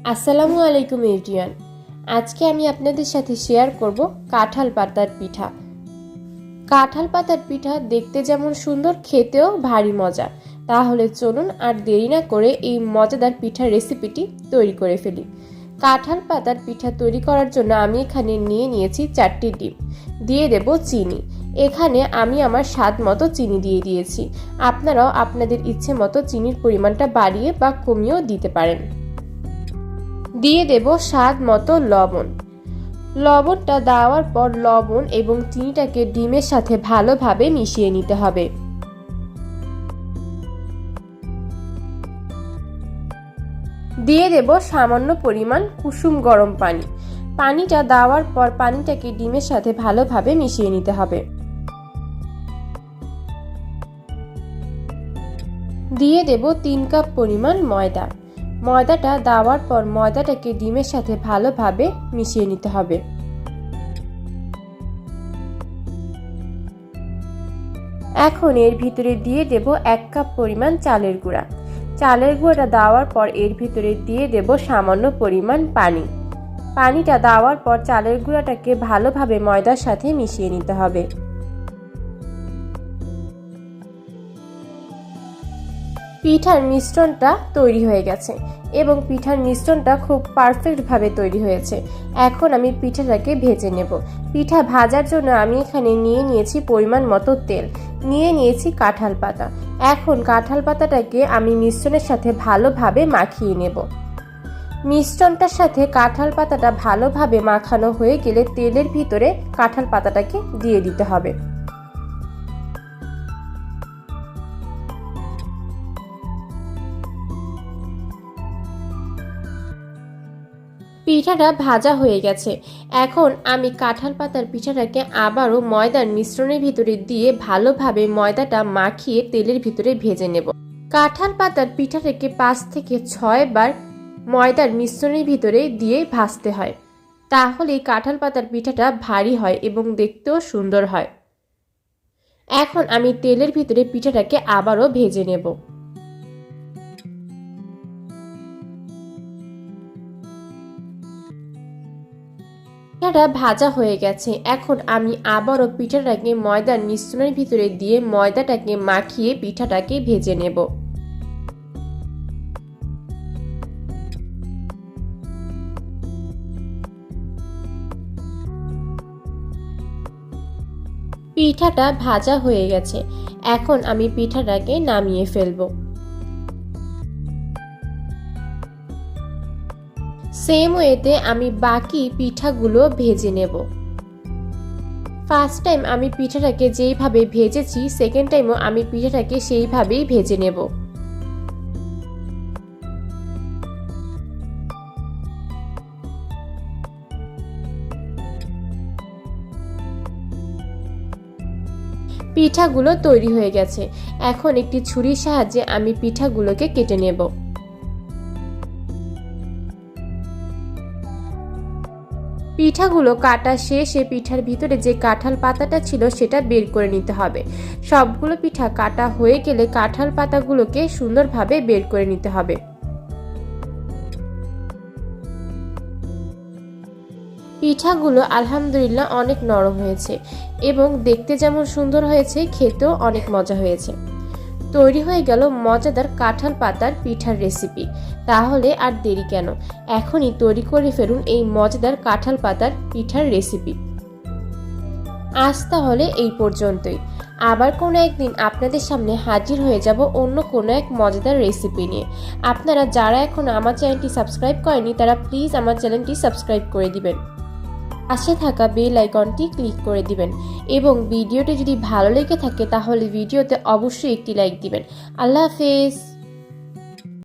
আসসালামু আলাইকুম এভরিওয়ান। আজকে আমি আপনাদের সাথে শেয়ার করব কাঁঠাল পাতার পিঠা। কাঁঠাল পাতার পিঠা দেখতে যেমন সুন্দর, খেতেও ভারী মজা। তাহলে চলুন আর দেরি না করে এই মজাদার পিঠার রেসিপিটি তৈরি করে ফেলি। কাঁঠাল পাতার পিঠা তৈরি করার জন্য আমি এখানে নিয়ে নিয়েছি 4টি ডিম, দিয়ে দেব চিনি। এখানে আমি আমার স্বাদ মতো চিনি দিয়ে দিয়েছি। আপনারাও আপনাদের ইচ্ছে মতো চিনির পরিমাণটা বাড়িয়ে বা কমিয়েও দিতে পারেন। দিয়ে দেব স্বাদ মতো লবণ। লবণটা দেওয়ার পর লবণ এবং চিনিটাকে ডিমের সাথে ভালোভাবে মিশিয়ে নিতে হবে। দিয়ে দেব সামান্য পরিমাণ কুসুম গরম পানি। পানিটা দেওয়ার পর পানিটাকে ডিমের সাথে ভালোভাবে মিশিয়ে নিতে হবে। দিয়ে দেব 3 কাপ পরিমাণ ময়দা। ময়দাটা দেওয়ার পর ময়দাটাকে ডিমের সাথে ভালোভাবে মিশিয়ে নিতে হবে। এখন এর ভিতরে দিয়ে দেব 1 কাপ পরিমাণ চালের গুঁড়া। চালের গুঁড়াটা দেওয়ার পর এর ভিতরে দিয়ে দেব সামান্য পরিমাণ পানি। পানিটা দেওয়ার পর চালের গুঁড়াটাকে ভালোভাবে ময়দার সাথে মিশিয়ে নিতে হবে। পিঠার মিশ্রণটা তৈরি হয়ে গেছে এবং পিঠার মিশ্রণটা খুব পারফেক্টভাবে তৈরি হয়েছে। এখন আমি পিঠাটাকে ভেজে নেব। পিঠা ভাজার জন্য আমি এখানে নিয়ে নিয়েছি পরিমাণ মতো তেল, নিয়ে নিয়েছি কাঁঠাল পাতা। এখন কাঁঠাল পাতাটাকে আমি মিশ্রণের সাথে ভালোভাবে মাখিয়ে নেব। মিশ্রণটার সাথে কাঁঠাল পাতাটা ভালোভাবে মাখানো হয়ে গেলে তেলের ভিতরে কাঁঠাল পাতাটাকে দিয়ে দিতে হবে। পিঠাটা ভাজা হয়ে গেছে। এখন আমি কাঁঠাল পাতার পিঠাটাকে আবারও ময়দার মিশ্রণের ভিতরে দিয়ে ভালোভাবে ময়দাটা মাখিয়ে তেলের ভিতরে ভেজে নেব। কাঁঠাল পাতার পিঠাটাকে 5 থেকে 6 বার ময়দার মিশ্রণের ভিতরে দিয়ে ভাজতে হয়। তাহলে কাঁঠাল পাতার পিঠাটা ভারী হয় এবং দেখতেও সুন্দর হয়। এখন আমি তেলের ভিতরে পিঠাটাকে আবারও ভেজে নেব। পিঠাটা ভাজা হয়ে গেছে। এখন আমি আবারও পিঠাটাকে ময়দার মিশ্রণের ভিতরে দিয়ে ময়দাটাকে মাখিয়ে পিঠাটাকে ভেজে নেব। পিঠাটা ভাজা হয়ে গেছে। এখন আমি পিঠাটাকে নামিয়ে ফেলবো। সেম ওয়েতে আমি বাকি পিঠাগুলো ভেজে নেব। ফার্স্ট টাইম আমি পিঠাটাকে যেইভাবে ভেজেছি, সেকেন্ড টাইমও আমি পিঠাটাকে সেইভাবেই ভেজে নেব। পিঠাগুলো তৈরি হয়ে গেছে। এখন একটি ছুরির সাহায্যে আমি পিঠাগুলোকে কেটে নেব। পিঠাগুলো কাটা শেষে পিঠার ভিতরে যে কাঁঠাল পাতাটা ছিল সেটা বের করে নিতে হবে। সবগুলো পিঠা কাটা হয়ে গেলে কাঁঠাল পাতাগুলোকে সুন্দরভাবে বের করে নিতে হবে। পিঠাগুলো আলহামদুলিল্লাহ অনেক নরম হয়েছে এবং দেখতে যেমন সুন্দর হয়েছে, খেতেও অনেক মজা হয়েছে। তৈরি হয়ে গেল মজাদার কাঁঠাল পাতার পিঠার রেসিপি। তাহলে আর দেরি কেন, এখনই তৈরি করে ফেলুন এই মজাদার কাঁঠাল পাতার পিঠার রেসিপি। আজ তাহলে এই পর্যন্তই। আবার কোনো একদিন আপনাদের সামনে হাজির হয়ে যাব অন্য কোনো এক মজাদার রেসিপি নিয়ে। আপনারা যারা এখন আমার চ্যানেলটি সাবস্ক্রাইব করেনি তারা প্লিজ আমার চ্যানেলটি সাবস্ক্রাইব করে দিবেন। পাশে থাকা বেল আইকনটি ক্লিক করে দিবেন এবং ভিডিওটি যদি ভালো লেগে থাকে তাহলে ভিডিওতে অবশ্যই একটি লাইক দিবেন। আল্লাহ হাফেজ।